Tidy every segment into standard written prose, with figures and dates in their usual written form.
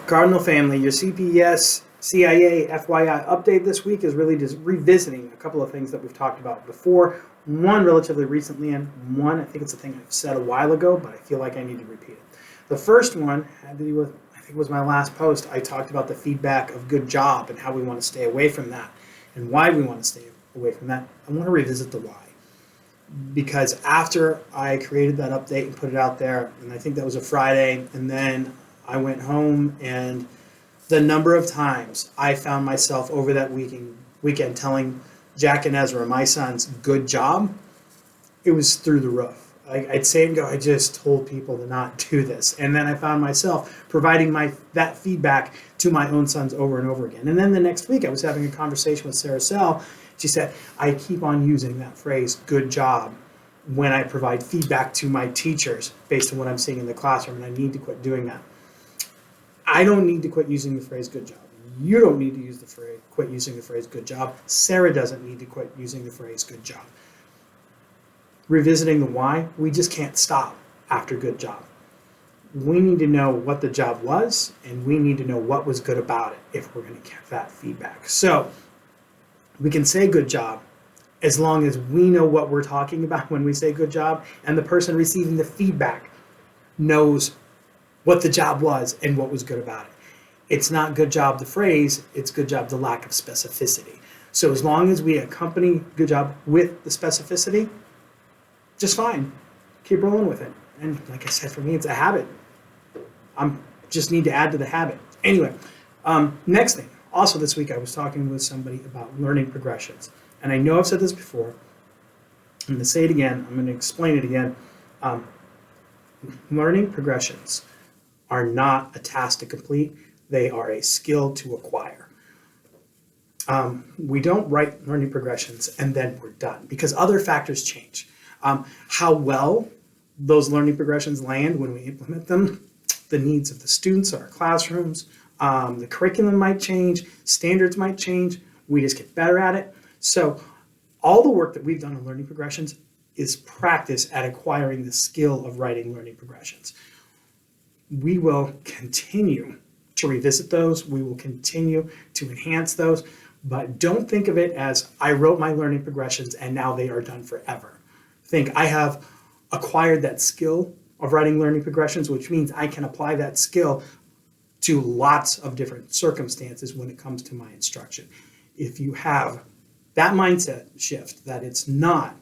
Cardinal family, your CPS CIA FYI update this week is really just revisiting a couple of things that we've talked about before. One relatively recently, and one I think it's a thing I've said a while ago, but I feel like I need to repeat it. The first one had to do with, I think it was my last post. I talked about the feedback of good job and how we want to stay away from that and why we want to stay away from that. I want to revisit the why. Because after I created that update and put it out there, and I think that was a Friday, and then I went home, and the number of times I found myself over that weekend telling Jack and Ezra, my sons, good job, it was through the roof. I'd say and go, I just told people to not do this. And then I found myself providing that feedback to my own sons over and over again. And then the next week I was having a conversation with Sarah Sell. She said, I keep on using that phrase, good job, when I provide feedback to my teachers based on what I'm seeing in the classroom, and I need to quit doing that. I don't need to quit using the phrase good job. You don't need to quit using the phrase good job. Sarah doesn't need to quit using the phrase good job. Revisiting the why, we just can't stop after good job. We need to know what the job was, and we need to know what was good about it if we're going to get that feedback. So we can say good job as long as we know what we're talking about when we say good job, and the person receiving the feedback knows what the job was and what was good about it. It's not good job the phrase, it's good job the lack of specificity. So as long as we accompany good job with the specificity, just fine. Keep rolling with it. And like I said, for me, it's a habit. Just need to add to the habit. Anyway, next thing. Also this week, I was talking with somebody about learning progressions. And I know I've said this before. I'm going to say it again. I'm going to explain it again. Learning progressions are not a task to complete. They are a skill to acquire. We don't write learning progressions and then we're done because other factors change. How well those learning progressions land when we implement them, the needs of the students in our classrooms, the curriculum might change, standards might change, we just get better at it. So all the work that we've done on learning progressions is practice at acquiring the skill of writing learning progressions. We will continue to revisit those. We will continue to enhance those, but don't think of it as I wrote my learning progressions and now they are done forever. Think I have acquired that skill of writing learning progressions, which means I can apply that skill to lots of different circumstances when it comes to my instruction. If you have that mindset shift, that it's not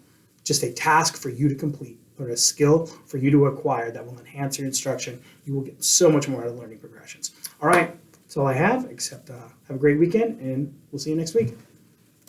just a task for you to complete, but a skill for you to acquire that will enhance your instruction, you will get so much more out of learning progressions. All right, that's all I have, except have a great weekend, and we'll see you next week.